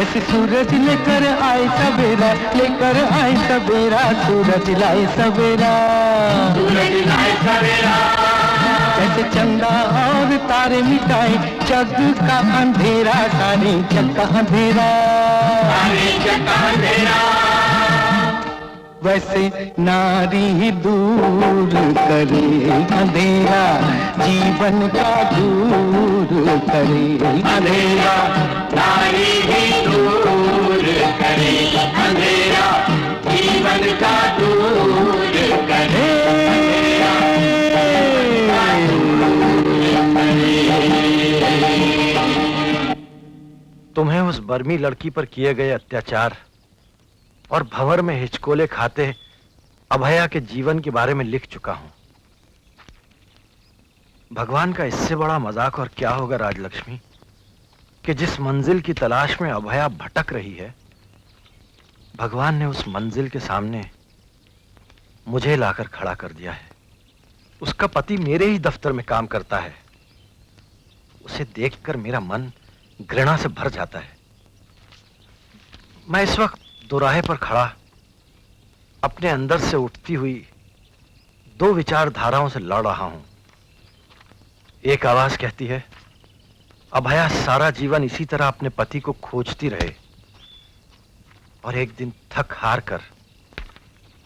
जैसे सूरज लेकर आए सवेरा, लेकर आए सवेरा, सूरज लाए सवेरा, सूरज लाए सवेरा। जैसे चंदा और तारे मिटाए जग का अंधेरा, सारे जग का अंधेरा, सारे जग का अंधेरा। वैसे नारी ही दूर करे अंधेरा, जीवन का दूर करे अंधेरा। नारी ही दूर करे अंधेरा, जीवन का दूर करे। तुम्हें उस बर्मी लड़की पर किए गए अत्याचार और भंवर में हिचकोले खाते अभया के जीवन के बारे में लिख चुका हूं। भगवान का इससे बड़ा मजाक और क्या होगा राजलक्ष्मी, कि जिस मंजिल की तलाश में अभया भटक रही है, भगवान ने उस मंजिल के सामने मुझे लाकर खड़ा कर दिया है। उसका पति मेरे ही दफ्तर में काम करता है। उसे देखकर मेरा मन घृणा से भर जाता है। मैं इस वक्त दोराहे पर खड़ा अपने अंदर से उठती हुई दो विचारधाराओं से लड़ रहा हूं। एक आवाज कहती है, अभया सारा जीवन इसी तरह अपने पति को खोजती रहे और एक दिन थक हार कर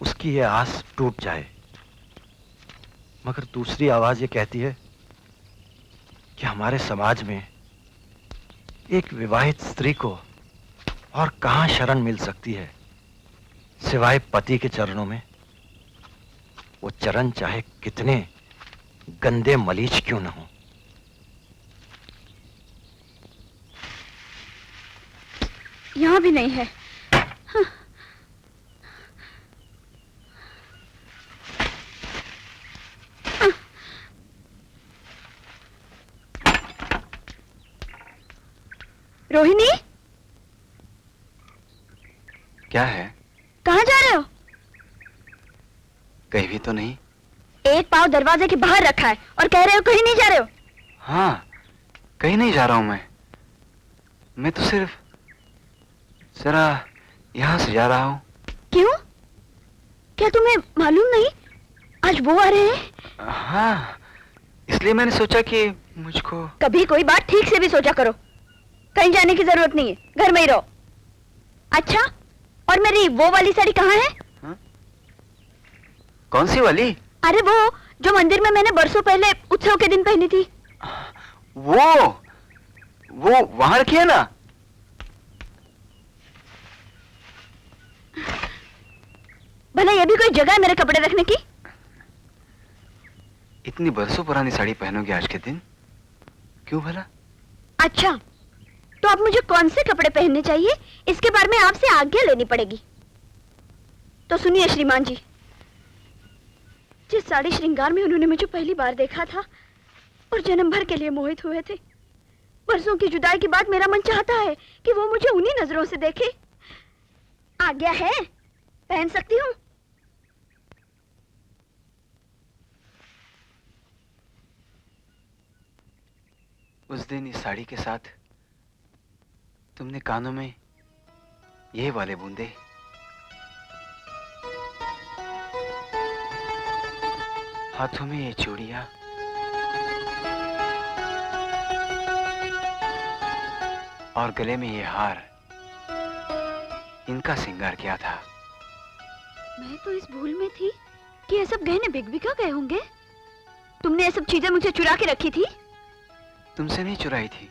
उसकी यह आस टूट जाए। मगर दूसरी आवाज ये कहती है कि हमारे समाज में एक विवाहित स्त्री को और कहां शरण मिल सकती है सिवाय पति के चरणों में। वो चरण चाहे कितने गंदे मलीच क्यों न हो। यहां भी नहीं है। हाँ। रोहिणी, क्या है? कहाँ जा रहे हो? कहीं भी तो नहीं। एक पाँव दरवाजे के बाहर रखा है और कह रहे हो कहीं नहीं जा रहे हो। हाँ, कहीं नहीं जा रहा हूं मैं तो सिर्फ जरा यहां से जा रहा हूं। क्यों? क्या तुम्हें मालूम नहीं आज वो आ रहे हैं? हाँ, इसलिए मैंने सोचा कि मुझको। कभी कोई बात ठीक से भी सोचा करो। कहीं जाने की जरूरत नहीं है, घर में ही रहो। अच्छा, और मेरी वो वाली साड़ी कहाँ है? हा? कौन सी वाली? अरे वो जो मंदिर में मैंने बरसों पहले उत्सव के दिन पहनी थी। वो वहां रखी है ना? भला ये भी कोई जगह है मेरे कपड़े रखने की? इतनी बरसों पुरानी साड़ी पहनोगे आज के दिन? क्यों भला? अच्छा, तो अब मुझे कौन से कपड़े पहनने चाहिए इसके बारे में आपसे आज्ञा लेनी पड़ेगी। तो सुनिए श्रीमान जी, जिस साड़ी श्रृंगार में उन्होंने मुझे पहली बार देखा था और जन्म भर के लिए मोहित हुए थे, वर्षों की जुदाई के बाद मेरा मन चाहता है कि वो मुझे उन्हीं नजरों से देखे। आज्ञा है, पहन सकती हूँ? उस दिन इस साड़ी के साथ तुमने कानों में ये वाले बूंदे, हाथों में ये चूड़ियां और गले में ये हार, इनका श्रृंगार किया था। मैं तो इस भूल में थी कि ये सब गहने बिक बिका गए होंगे। तुमने ये सब चीजें मुझे चुरा के रखी थी? तुमसे नहीं चुराई थी,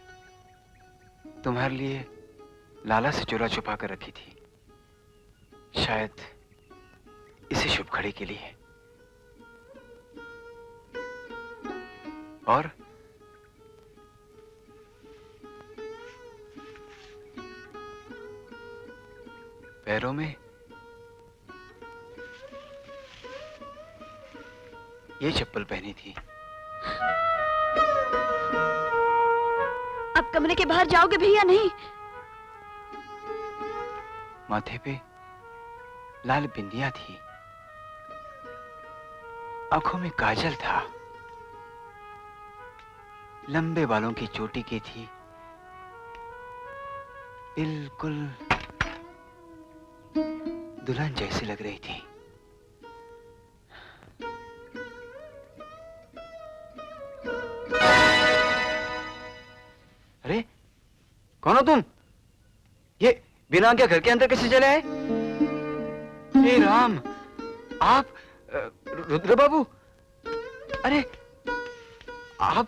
तुम्हारे लिए लाला से चुरा छुपा कर रखी थी, शायद इसी शुभ घड़ी के लिए। और पैरों में ये चप्पल पहनी थी। अब कमरे के बाहर जाओगे भी या नहीं? माथे पे लाल बिंदिया थी, आंखों में काजल था, लंबे बालों की चोटी की थी, बिल्कुल दुल्हन जैसी लग रही थी। अरे कौन हो तुम? ये बिना आज्ञा घर के अंदर कैसे चले आए? हे राम, आप रुद्र बाबू? अरे आप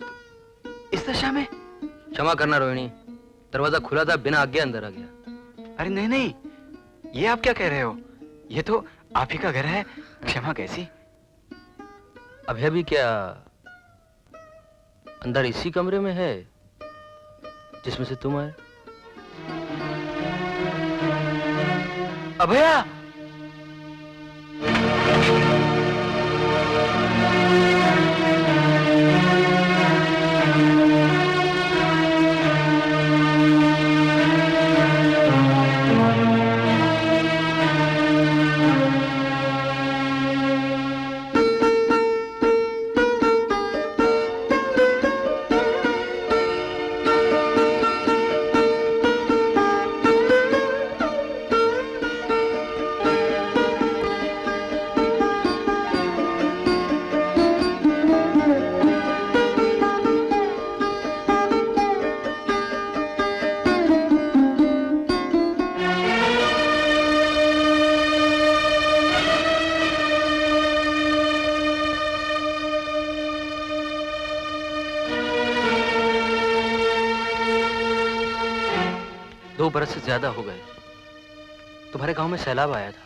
इस दशा में? क्षमा करना रोहिणी, दरवाजा खुला था, बिना आज्ञा अंदर आ गया। अरे नहीं नहीं, ये आप क्या कह रहे हो? ये तो आप ही का घर है, क्षमा कैसी? अभय भी क्या अंदर इसी कमरे में है जिसमें से तुम आए? अभया! बरस से ज्यादा हो गए, तुम्हारे गांव में सैलाब आया था।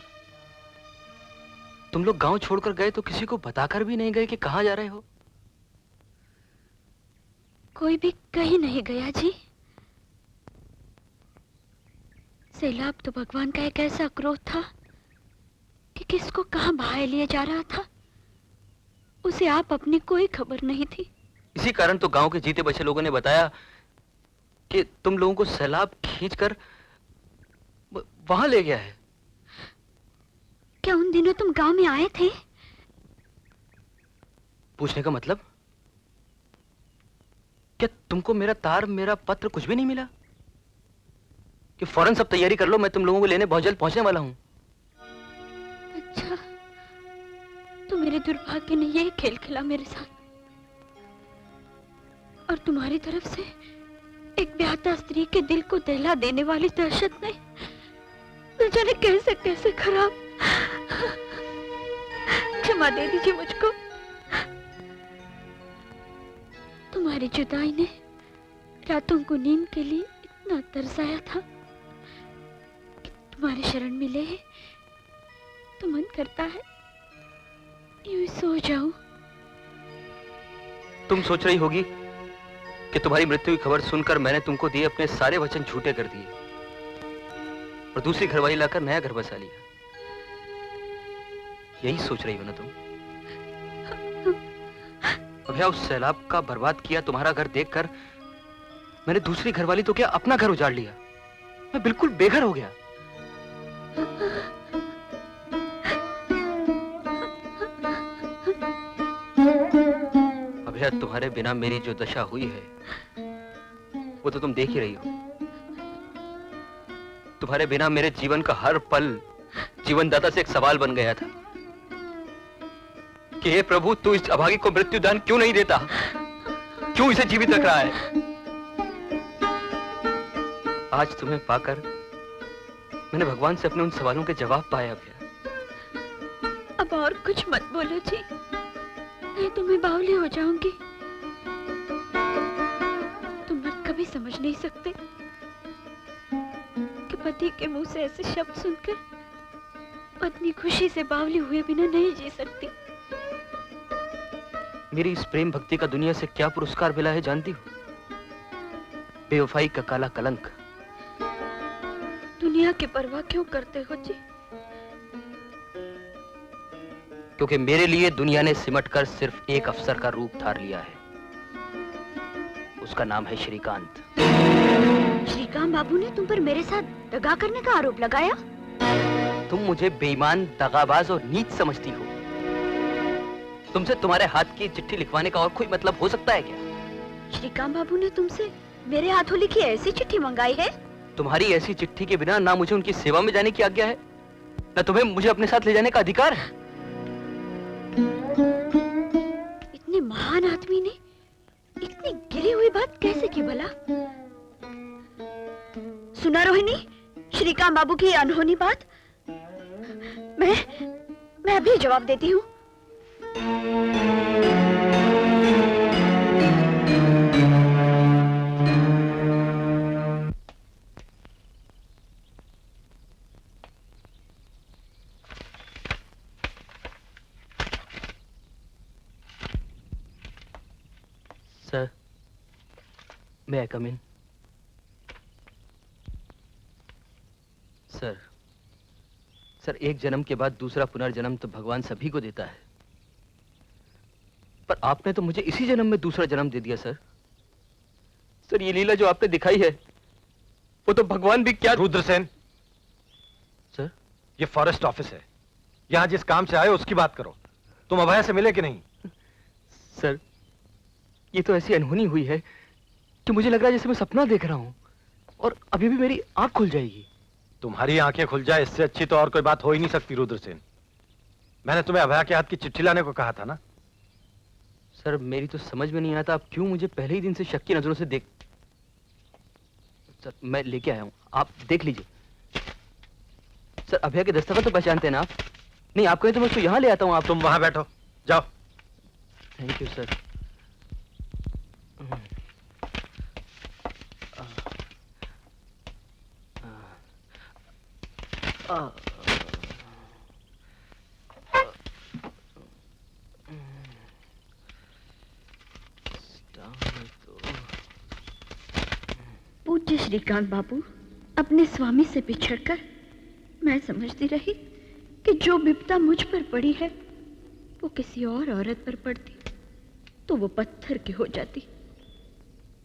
तुम लोग गांव छोड़कर गए तो किसी को बताकर भी नहीं गए कि कहां जा रहे हो? कोई भी कहीं नहीं गया जी। सैलाब तो भगवान का एक ऐसा क्रोध था कि किसको कहां बहाए लिए जा रहा था, उसे आप अपनी कोई खबर नहीं थी। इसी कारण तो गांव के जीते बचे लोगों ने बताया कि तुम लोगों को सैलाब खींचकर वहां ले गया है। क्या उन दिनों तुम गांव में आए थे? पूछने का मतलब? क्या तुमको मेरा तार, मेरा पत्र कुछ भी नहीं मिला? कि फौरन सब तैयारी कर लो, मैं तुम लोगों को लेने बहुत जल्द पहुंचने वाला हूं। अच्छा, तो मेरे दुर्भाग्य ने यही खेल खेला मेरे साथ, और तुम्हारी तरफ से एक ब्याहता स्त्री के दिल को दहला देने वाली दहशत ने न जाने कैसे कैसे खराब। क्षमा दे दीजिए मुझको। तुम्हारी जुदाई ने रातों को नींद के लिए इतना तरसाया था कि तुम्हारी शरण मिले है तो मन करता है यूं ही सो जाऊं। तुम सोच रही होगी कि तुम्हारी मृत्यु की खबर सुनकर मैंने तुमको दिए अपने सारे वचन झूठे कर दिए और दूसरी घरवाली लाकर नया घर बसा लिया। यही सोच रही हो ना तुम? अभया, उस सैलाब का बर्बाद किया तुम्हारा घर देखकर मैंने दूसरी घरवाली तो क्या अपना घर उजाड़ लिया। मैं बिल्कुल बेघर हो गया। अभया, तुम्हारे बिना मेरी जो दशा हुई है वो तो तुम देख ही रही हो। तुम्हारे बिना मेरे जीवन का हर पल जीवनदाता से एक सवाल बन गया था कि हे प्रभु, तू इस अभागी को मृत्युदान क्यों नहीं देता? क्यों इसे जीवित रख रहा है? आज तुम्हें पाकर मैंने भगवान से अपने उन सवालों के जवाब पाए। अभया, अब और कुछ मत बोलो जी, नहीं तो मैं बावली हो जाऊंगी। तुम मर्द कभी समझ नहीं सकते कि पति के मुंह से ऐसे शब्द सुनकर पत्नी खुशी से बावली हुए बिना नहीं जी सकती। मेरी इस प्रेम भक्ति का दुनिया से क्या पुरस्कार मिला है जानती हो? बेवफाई का काला कलंक। दुनिया की परवाह क्यों करते हो जी? क्योंकि मेरे लिए दुनिया ने सिमटकर सिर्फ एक अफसर का रूप धार लिया है। उसका नाम है श्रीकांत। श्रीकांत बाबू ने तुम पर मेरे साथ दगा करने का आरोप लगाया? तुम मुझे बेईमान, दगाबाज और नीच समझती हो। तुमसे तुम्हारे हाथ की चिट्ठी लिखवाने का और कोई मतलब हो सकता है क्या? श्रीकांत बाबू ने तुमसे मेरे हाथों लिखी ऐसी चिट्ठी मंगाई है तुम्हारी ऐसी चिट्ठी के बिना ना मुझे उनकी सेवा में जाने की आज्ञा है, ना तुम्हें मुझे अपने साथ ले जाने का अधिकार है। इतने महान आदमी ने इतनी गिरी हुई बात कैसे की भला? सुना रोहिणी, श्रीकांत बाबू की अनहोनी बात? मैं अभी जवाब देती हूँ। Sir, may I come in? Sir, एक जन्म के बाद दूसरा पुनर्जन्म तो भगवान सभी को देता है, पर आपने तो मुझे इसी जन्म में दूसरा जन्म दे दिया सर। सर, ये लीला जो आपने दिखाई है, वो तो भगवान भी क्या। रुद्रसेन, सर, ये फॉरेस्ट ऑफिस है, यहाँ जिस काम से आए हो उसकी बात करो। तुम अभय से मिले कि नहीं? सर, ये तो ऐसी अनहोनी हुई है कि मुझे लग रहा है जैसे मैं सपना देख रहा हूं और अभी भी मेरी आंख खुल जाएगी। तुम्हारी आंखें खुल जाए इससे अच्छी तो और कोई बात हो ही नहीं सकती रुद्रसेन। मैंने तुम्हें अभय के हाथ की चिट्ठी लाने को कहा था ना। सर, मेरी तो समझ में नहीं आता आप क्यों मुझे पहले ही दिन से शक की नजरों से देख। सर, मैं लेके आया हूं, आप देख लीजिए। सर, अभय के दस्तखत तो पहचानते हैं ना आप? नहीं, आप कहें तो मैं उसको यहाँ ले आता हूँ। आप तुम वहां बैठो, जाओ। Thank you sir. पूज्य श्रीकांत बाबू, अपने स्वामी से बिछड़कर मैं समझती रही कि जो विपदा मुझ पर पड़ी है वो किसी और औरत पर पड़ती तो वो पत्थर की हो जाती,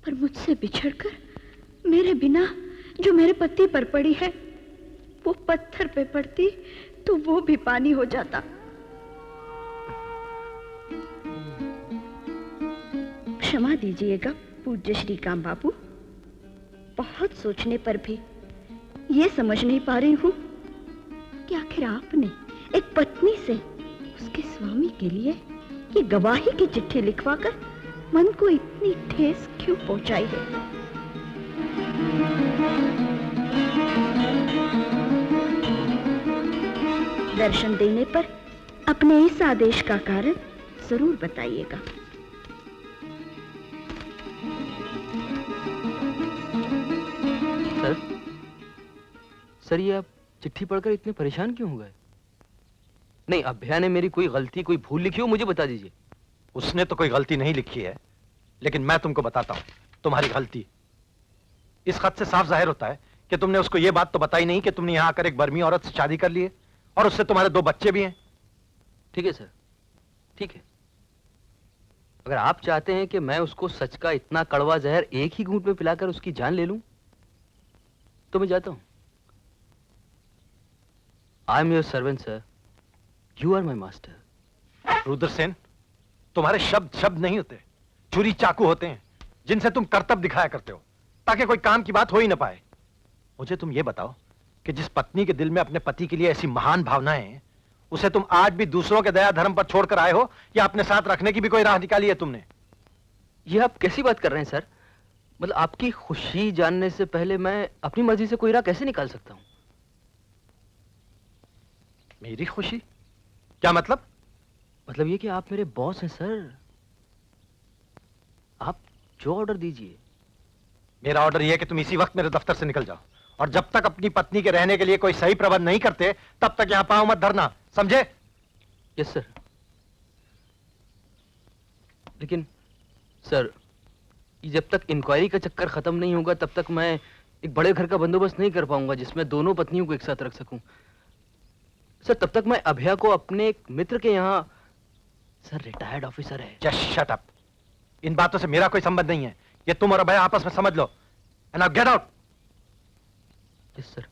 पर मुझसे बिछड़कर मेरे बिना जो मेरे पति पर पड़ी है वो पत्थर पे पड़ती तो वो भी पानी हो जाता। क्षमा दीजिएगा पूज्य श्रीकांत बाबू, बहुत सोचने पर भी ये समझ नहीं पा रही हूँ कि आखिर आपने एक पत्नी से उसके स्वामी के लिए ये गवाही की चिट्ठी लिखवाकर मन को इतनी ठेस क्यों पहुंचाई है। दर्शन देने पर अपने इस आदेश का कारण जरूर बताइएगा। सर, ये आप चिट्ठी पढ़कर इतने परेशान क्यों हो गए? नहीं, अभया ने मेरी कोई गलती, कोई भूल लिखी हो मुझे बता दीजिए। उसने तो कोई गलती नहीं लिखी है, लेकिन मैं तुमको बताता हूं तुम्हारी गलती। इस खत से साफ जाहिर होता है कि तुमने उसको यह बात तो बताई नहीं कि तुमने यहां आकर एक बर्मी औरत से शादी कर ली है और उससे तुम्हारे 2 बच्चे भी हैं। ठीक है सर, ठीक है। अगर आप चाहते हैं कि मैं उसको सच का इतना कड़वा जहर एक ही घूंट में पिलाकर उसकी जान ले लूं, तो मैं जाता हूं। I am your servant sir, you are my master. Rudrasen, तुम्हारे शब्द शब्द नहीं होते, छुरी चाकू होते हैं जिनसे तुम कर्तव्य दिखाया करते हो ताकि कोई काम की बात हो ही ना पाए। मुझे तुम ये बताओ कि जिस पत्नी के दिल में अपने पति के लिए ऐसी महान भावनाएं हैं, उसे तुम आज भी दूसरों के दया धर्म पर छोड़कर आए हो या अपने साथ रखने की भी कोई राह निकाली है तुमने? ये आप कैसी बात कर रहे हैं सर? मतलब आपकी खुशी जानने से पहले मैं अपनी मर्जी से कोई राह कैसे निकाल सकता हूं? मेरी खुशी? क्या मतलब? मतलब ये कि आप मेरे बॉस हैं सर, आप जो ऑर्डर दीजिए। मेरा ऑर्डर यह है कि तुम इसी वक्त मेरे दफ्तर से निकल जाओ, और जब तक अपनी पत्नी के रहने के लिए कोई सही प्रबंध नहीं करते तब तक यहां पांव मत धरना, समझे? Yes sir. लेकिन सर, जब तक इंक्वायरी का चक्कर खत्म नहीं होगा तब तक मैं एक बड़े घर का बंदोबस्त नहीं कर पाऊंगा जिसमें दोनों पत्नियों को एक साथ रख सकूं। सर, तब तक मैं अभया को अपने एक मित्र के यहाँ, सर रिटायर्ड ऑफिसर है। Just shut up. इन बातों से मेरा कोई संबंध नहीं है, ये तुम और अभया आपस में समझ लो। And now get out. Yes sir.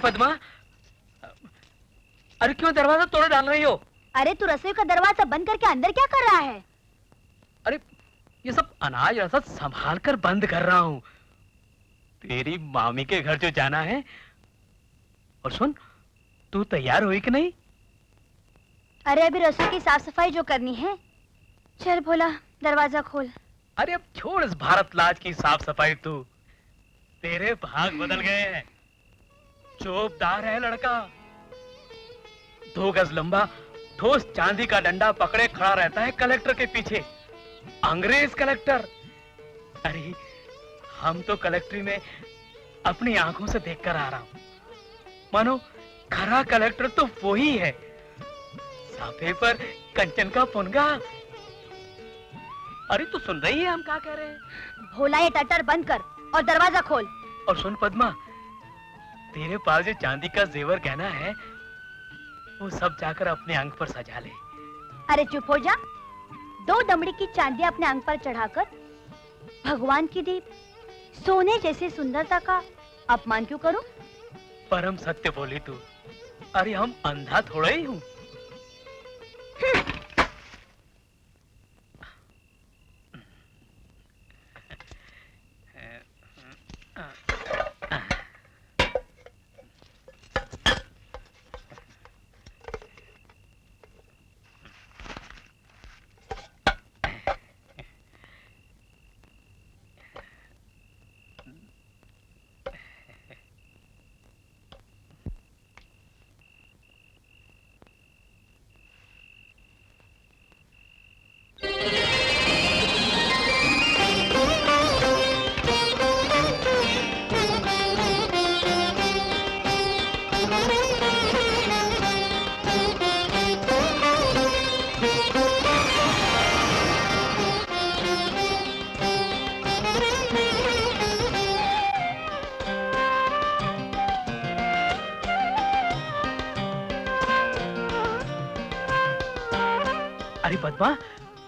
Padma? अरे क्यों दरवाजा तोड़ डाल रही हो? अरे तू रसोई का दरवाजा बंद करके अंदर क्या कर रहा है? अरे ये सब अनाज रसद संभाल कर बंद कर रहा हूँ। तेरी मामी के घर जो जाना है। और सुन, तू तैयार हुई कि नहीं? अरे अभी रसोई की साफ सफाई जो करनी है। चल भोला दरवाजा खोल। अरे अब छोड़ इस भारत लाज की साफ सफाई तू। तेरे भाग बदल गए हैं। चोपदार है लड़का, 2 गज लंबा, ठोस चांदी का डंडा पकड़े खड़ा रहता है कलेक्टर के पीछे। अंग्रेज कलेक्टर। अरे हम तो कलेक्ट्री में अपनी आंखों से देखकर आ रहा हूं। मानो खरा कलेक्टर तो वो ही है। साफे पर कंचन का पुनगा। अरे तू सुन रही है हम क्या कह रहे हैं? भोला ये टटर बंद कर और दरवाजा खोल। और सुन पद्मा, तेरे पास जो चांदी का जेवर गहना है वो सब जाकर अपने अंग पर सजा ले। अरे चुप हो जा। 2 दमड़ी की चांदी अपने अंग पर चढ़ाकर भगवान की दी सोने जैसे सुंदरता का अपमान क्यों करूं? परम सत्य बोली तू। अरे हम अंधा थोड़ा ही हूं। अरे पद्मा,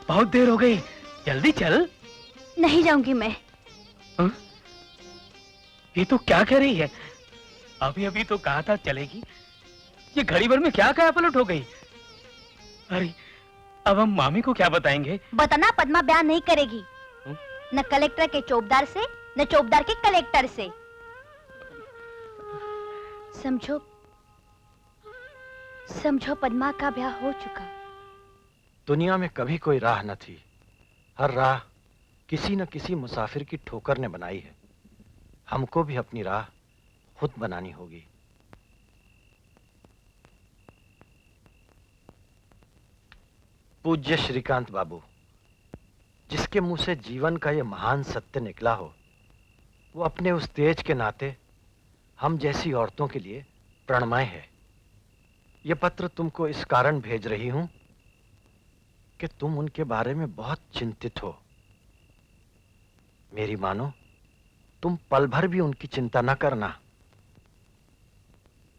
बहुत देर हो गई, जल्दी चल। नहीं जाऊंगी मैं। हा? ये तो क्या कह रही है? अभी अभी तो कहा था चलेगी, ये घड़ी भर में क्या काया पलट हो गई? अरे अब हम मामी को क्या बताएंगे? बताना पद्मा बयान नहीं करेगी। न कलेक्टर के चौबदार से, न चौबदार के कलेक्टर से। समझो, समझो पद्मा का ब्याह हो चुका। दुनिया में कभी कोई राह न थी, हर राह किसी न किसी मुसाफिर की ठोकर ने बनाई है। हमको भी अपनी राह खुद बनानी होगी। पूज्य श्रीकांत बाबू, जिसके मुंह से जीवन का यह महान सत्य निकला हो, वो अपने उस तेज के नाते हम जैसी औरतों के लिए प्रणमय है। यह पत्र तुमको इस कारण भेज रही हूं कि तुम उनके बारे में बहुत चिंतित हो। मेरी मानो, तुम पल भर भी उनकी चिंता न करना।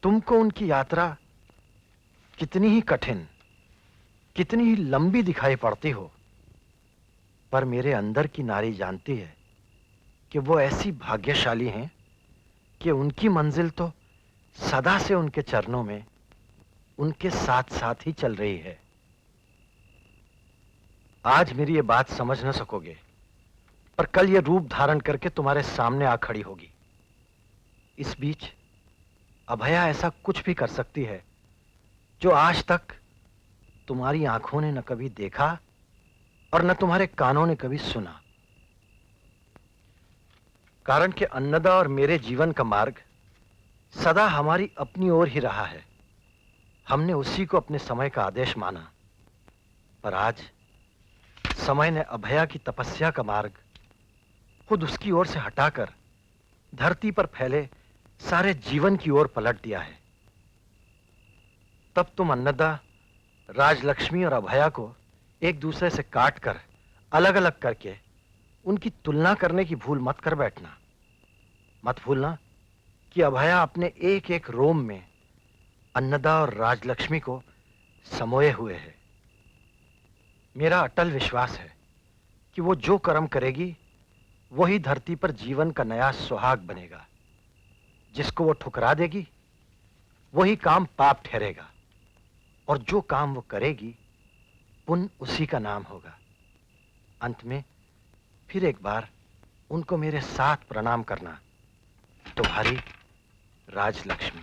तुमको उनकी यात्रा कितनी ही कठिन, कितनी ही लंबी दिखाई पड़ती हो, पर मेरे अंदर की नारी जानती है कि वो ऐसी भाग्यशाली हैं कि उनकी मंजिल तो सदा से उनके चरणों में उनके साथ साथ ही चल रही है। आज मेरी ये बात समझ न सकोगे, पर कल ये रूप धारण करके तुम्हारे सामने आ खड़ी होगी। इस बीच अभया ऐसा कुछ भी कर सकती है जो आज तक तुम्हारी आंखों ने न कभी देखा और न तुम्हारे कानों ने कभी सुना। कारण कि अन्नदा और मेरे जीवन का मार्ग सदा हमारी अपनी ओर ही रहा है। हमने उसी को अपने समय का आदेश माना, पर आज समय ने अभया की तपस्या का मार्ग खुद उसकी ओर से हटाकर धरती पर फैले सारे जीवन की ओर पलट दिया है। तब तुम अन्नदा, राजलक्ष्मी और अभया को एक दूसरे से काट कर अलग अलग करके उनकी तुलना करने की भूल मत कर बैठना। मत भूलना कि अभया अपने एक एक रोम में अन्नदा और राजलक्ष्मी को समोए हुए है। मेरा अटल विश्वास है कि वो जो कर्म करेगी वही धरती पर जीवन का नया सुहाग बनेगा। जिसको वो ठुकरा देगी वही काम पाप ठहरेगा, और जो काम वो करेगी पुण्य उसी का नाम होगा। अंत में फिर एक बार उनको मेरे साथ प्रणाम करना। तुम्हारी राजलक्ष्मी।